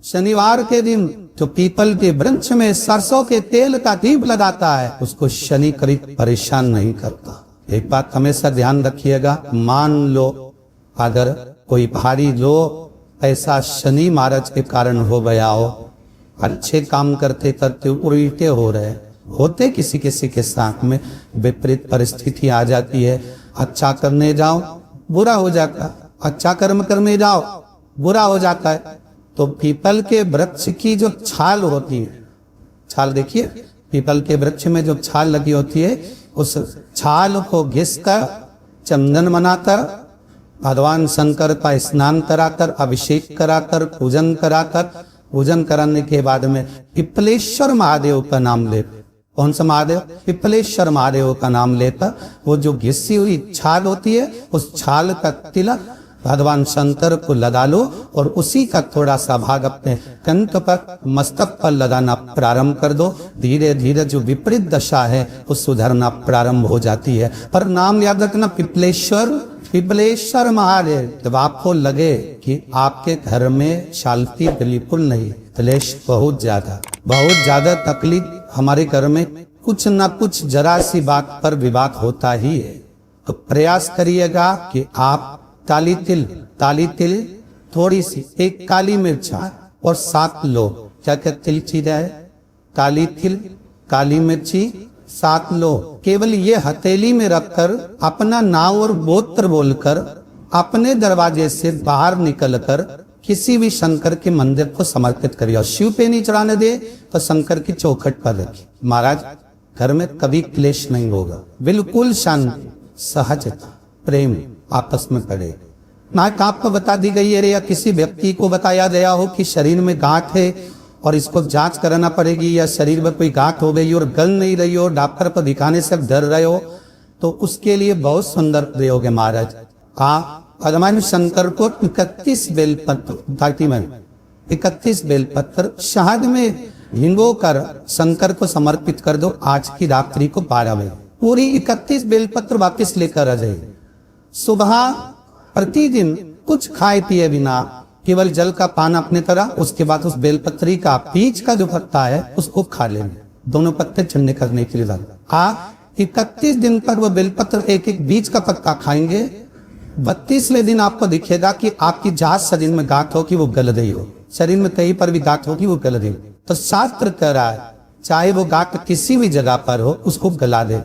शनिवार के दिन जो पीपल के वृक्ष में सरसों के तेल का दीप लगाता है उसको शनि कभी परेशान नहीं करता। एक बात हमेशा ध्यान रखिएगा, मान लो अगर कोई भारी लो ऐसा शनि महाराज के कारण हो गया हो, अच्छे काम करते करते उल्टे हो रहे होते, किसी किसी के साथ में विपरीत परिस्थिति आ जाती है। अच्छा करने जाओ बुरा हो जाता, अच्छा कर्म करने जाओ बुरा हो जाता है। तो पीपल के वृक्ष की जो छाल होती है, छाल देखिए पीपल के वृक्ष में जो छाल लगी होती है, उस छाल को घिस कर चंदन बनाकर भगवान शंकर का स्नान कराकर अभिषेक कराकर पूजन कराने के बाद में पिपलेश्वर महादेव का नाम ले, कौन सा महादेव? पिपलेश्वर महादेव का नाम लेकर वो जो घिसी हुई छाल होती है उस छाल का तिलक भगवान शंकर को लगा लो और उसी का थोड़ा सा भाग अपने कंठ पर मस्तक पर लगाना प्रारंभ कर दो। धीरे धीरे जो विपरीत दशा है वो सुधरना प्रारंभ हो जाती है। पर नाम याद रखना पिपलेश्वर महादेव। जब आपको लगे कि आपके घर में शांति बिल्कुल नहीं, क्लेश बहुत ज्यादा तकलीफ हमारे घर में कुछ ना कुछ जरा सी बात पर विवाद होता ही है, तो प्रयास करिएगा कि आप काली तिल थोड़ी सी, एक काली मिर्चा और 7 लो, क्या क्या तिल चीज है, काली तिल काली मिर्ची 7 लो, केवल ये हथेली में रखकर अपना नाम और गोत्र बोलकर अपने दरवाजे से बाहर निकलकर किसी भी शंकर के मंदिर को समर्पित करिए। शिव पे नहीं चढ़ाने दे तो शंकर की चौखट पर रखिए। महाराज घर में कभी क्लेश नहीं होगा, बिल्कुल शांति सहजता प्रेम आपस में पड़े। ना आपको बता दी गई है या किसी व्यक्ति को बताया गया हो कि शरीर में गांठ है और इसको जांच कराना पड़ेगी, या शरीर में कोई गांठ हो गई और गल नहीं रही हो, डॉक्टर पर दिखाने से डर रहे हो, तो उसके लिए बहुत सुंदर प्रयोग है महाराज। भगवान शंकर को 31 बेलपत्र शहद में भिंगो कर शंकर को समर्पित कर दो। आज की रात्रि को 12 बजे पूरी 31 बेलपत्र वापस लेकर आ जाइए। सुबह प्रतिदिन कुछ खाए पिए बिना केवल जल का पान अपने तरह, उसके बाद उस बेलपत्री का बीज का जो पत्ता है उसको खा लेंगे। दोनों पत्ते चुनने करने के लिए आप 31 दिन पर वो बेलपत्र एक एक बीज का पत्ता खाएंगे। 32वें दिन आपको दिखेगा कि आपकी जहां शरीर में गांठ हो कि वो गल गई हो, शरीर में कहीं पर भी गांठ हो कि वो गल गई हो, तो शास्त्र कह रहा है चाहे वो गांठ किसी भी जगह पर हो उसको गला दे।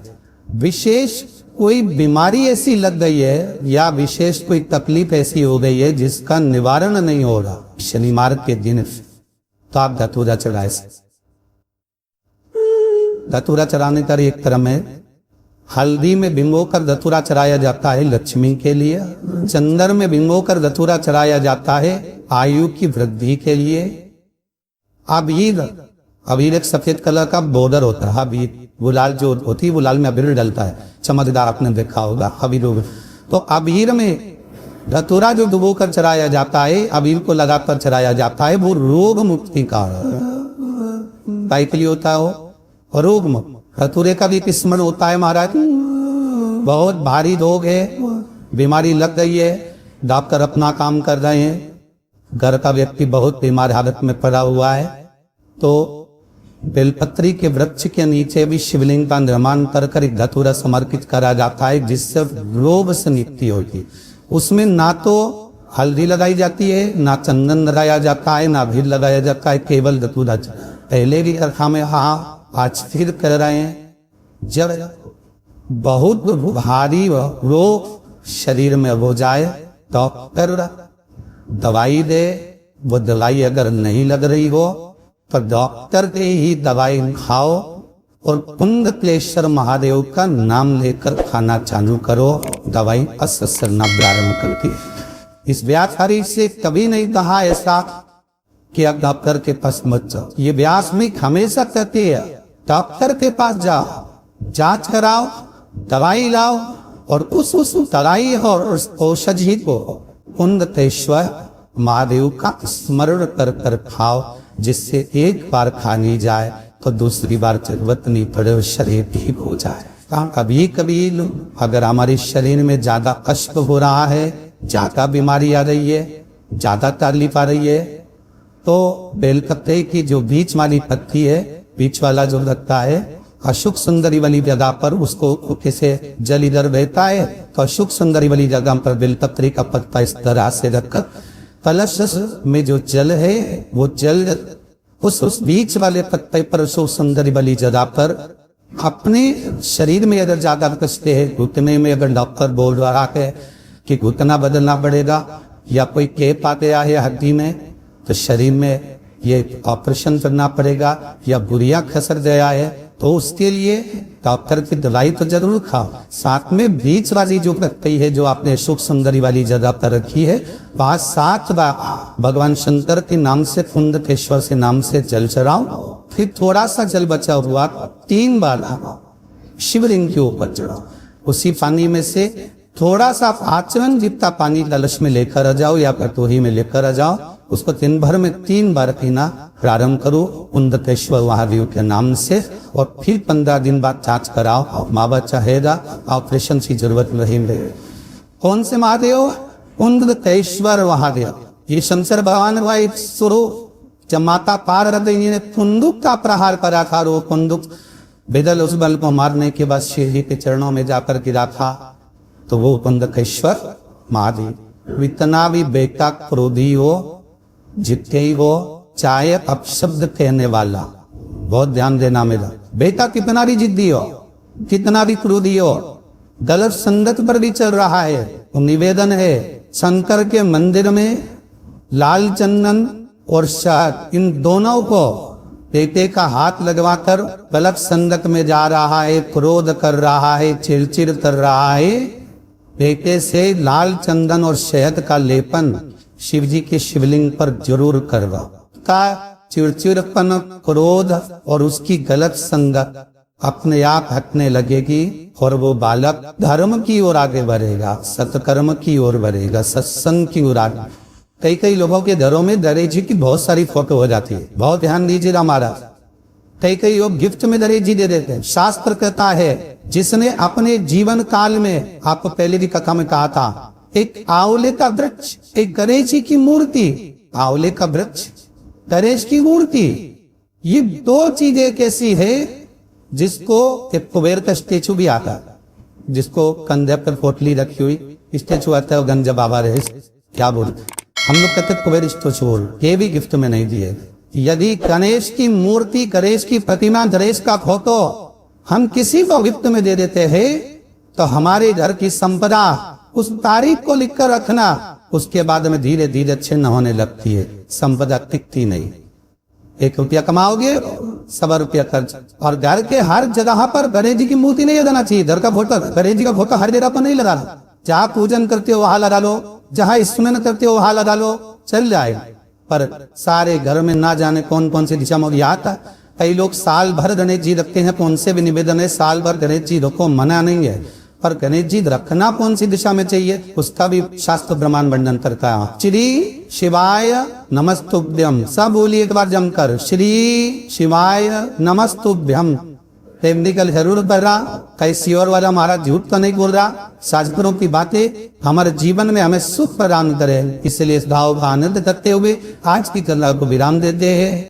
विशेष कोई बीमारी ऐसी लग गई है या विशेष कोई तकलीफ ऐसी हो गई है जिसका निवारण नहीं हो रहा, शनिवार के दिन तो आप धतूरा चढ़ाए। धतूरा चढ़ाने का एक क्रम है। हल्दी में भिंगो कर धतूरा चढ़ाया जाता है लक्ष्मी के लिए, चंदन में भिंगो कर धतूरा चढ़ाया जाता है आयु की वृद्धि के लिए। अबीर एक सफेद कलर का बॉर्डर होता है, अबीर गुलाल जो होती है, गुलाल में अबीर डलता है, चमकदार आपने देखा होगा अबीर। तो अबीर में धतूरा जो डुबो कर चढ़ाया जाता है, अबीर को लगाकर चढ़ाया जाता है, वो रोग मुक्ति का के लिए होता है, रोग मुक्त। धतूरे का भी स्मरण होता है महाराज। बहुत भारी रोग है, बीमारी लग गई है, डॉक्टर अपना काम कर रहे हैं, घर का व्यक्ति बहुत बीमार हालत में पड़ा हुआ है, तो बेलपत्री के वृक्ष के नीचे भी शिवलिंग का निर्माण कर एक धतूरा समर्पित करा जाता है जिससे रोग से मुक्ति होगी। उसमें ना तो हल्दी लगाई जाती है, ना चंदन लगाया जाता है, ना भीड़ लगाया जाता है, केवल धतूरा। पहले भी हमें आज फिर कर रहे हैं, जब बहुत भारी रोग शरीर में हो जाए डॉक्टर दवाई दे, वो दवाई अगर नहीं लग रही हो तो डॉक्टर के ही दवाई खाओ और कुंडलेश्वर महादेव का नाम लेकर खाना चालू करो, दवाई असरना प्रारंभ करती है। इस व्यापारी से कभी नहीं कहा ऐसा कि आप डॉक्टर के पास मत जाओ। ये व्यास में हमेशा कहती है डॉक्टर के पास जाओ, जांच कराओ, दवाई लाओ और उस दवाई और औषधि को कुंडलेश्वर महादेव का स्मरण कर कर खाओ, जिससे एक बार खानी जाए तो दूसरी बार जरूरत नहीं पड़े, शरीर ठीक हो जाए। कभी कभी अगर हमारे शरीर में ज्यादा कष्ट हो रहा है, ज्यादा बीमारी आ रही है, ज्यादा तकलीफ आ रही है, तो बेलपत्ते की जो बीच वाली पत्ती है, बीच वाला जो लगता है, अशुक सुंदरी वाली जगह पर उसको कैसे जल इधर बहता है तो अशुक सुंदरी वाली जगह पर बेलपत्री का पत्ता इस तरह से रखकर कलश में जो जल है वो जल उस बीच वाले पत्ते पर अशुक सुंदरी वाली जगह पर अपने शरीर में अगर ज्यादा कसते हैं, घुटने में अगर डॉक्टर बोल रहा है कि घुटना बदलना पड़ेगा या कोई केप आ गया है हड्डी में तो शरीर में ये ऑपरेशन करना पड़ेगा या बुढ़िया खसर गया है तो उसके लिए डॉक्टर की दवाई तो जरूर खाओ, साथ में बीच वाली जो पत्ती है जो आपने सुख सुंदरी वाली जगह पर रखी है वहां 7 बार भगवान शंकर के नाम से कुंडकेश्वर से नाम से जल चढ़ाओ, फिर थोड़ा सा जल बचा हुआ 3 बार शिवलिंग के ऊपर चढ़ाओ, उसी पानी में से थोड़ा सा आचमन जितना पानी कलश में लेकर आ जाओ या कटोरी में लेकर आ जाओ, उसको दिन भर में 3 बार पीना प्रारंभ करो कुंडकेश्वर महादेव के नाम से और फिर 15 दिन बाद जांच कराओ, माँ बच्चा हैगा, ऑपरेशन की जरूरत नहीं है। कौन से महादेव? कुंडकेश्वर महादेव। ये शंकर भगवान भाई शुरू जब माता पार्वती ने कुंदुक का प्रहार करा था, वो कुंदुक बेदल उस बल को मारने के बाद शिव जी के चरणों में जाकर गिरा था, तो वो कुंडकेश्वर महादेव। इतना भी बेटा क्रोधी हो, जितने ही वो चाहे अपशब्द कहने वाला, बहुत ध्यान देना मेरा बेटा, कितना भी जिद्दी हो, कितना भी क्रोधी हो, गलत संगत पर भी चल रहा है, तो निवेदन है शंकर के मंदिर में लाल चंदन और शहद इन दोनों को बेटे का हाथ लगवाकर गलत संगत में जा रहा है, क्रोध कर रहा है, चिड़चिड़ कर रहा है, बेटे से लाल चंदन और शहद का लेपन शिव जी के शिवलिंग पर जरूर करवा। का चिड़चिड़पन, क्रोध और उसकी गलत संगत अपने आप हटने लगेगी और वो बालक धर्म की ओर आगे बढ़ेगा, सत्कर्म की ओर बढ़ेगा, सत्संग की ओर आगे। कई लोगों के घरों में गणेश जी की बहुत सारी फोटो हो जाती है, बहुत ध्यान दीजिएगा महाराज। कई लोग गिफ्ट में गणेश जी दे देते हैं। शास्त्र कहता है जिसने अपने जीवन काल में, आपको पहले भी कथा में कहा था, एक आंवले का वृक्ष, एक गणेश जी की मूर्ति, आंवले का वृक्ष, गणेश की मूर्ति, ये 2 चीजें कैसी है जिसको एक कुबेर का स्टेचू भी आता है, जिसको कंधे पर पोटली रखी हुई स्टेचू आता है, गंजा बाबा रहे, क्या बोलते हम लोग कहते कुबेर स्टेचू, ये भी गिफ्ट में नहीं दिए। यदि गणेश की मूर्ति, गणेश की प्रतिमा, गणेष का फोटो हम किसी को गिफ्ट में दे देते हैं तो हमारे घर की संपदा उस तारीख को लिखकर रखना, उसके बाद में धीरे धीरे छिन्न होने लगती है, संपदा टिकती नहीं। 1 रुपया कमाओगे 100 रुपया खर्च। और घर के हर जगह पर गणेश जी की मूर्ति नहीं लगाना चाहिए, घर का फोटो, गणेश जी का फोटो हर जगह पर नहीं लगाना। जहाँ पूजन करते हो वहां लगा लो, जहाँ स्मरण करते हो वहां लगा लो, चल जाएगा। पर सारे घर में ना जाने कौन कौन सी दिशा में आता। कई लोग साल भर गणेश जी रखते हैं, तो उनसे भी निवेदन है साल भर गणेश जी रखो, मना नहीं है, पर गणेश जी रखना कौन सी दिशा में चाहिए उसका भी शास्त्र ब्रह्मांड वर्णन करता है। श्री शिवाय नमस्तुभ्यम, सब बोलिए एक बार जमकर, श्री शिवाय नमस्तुभ्यम। टेक्निकल जरूर कर रहा, कैसी और वाला हमारा झूठ तो नहीं बोल रहा, शास्त्रों की बातें हमारे जीवन में हमें सुख प्रदान करे। इसलिए इस भाव का आनंद करते हुए आज की कला को विराम देते हैं।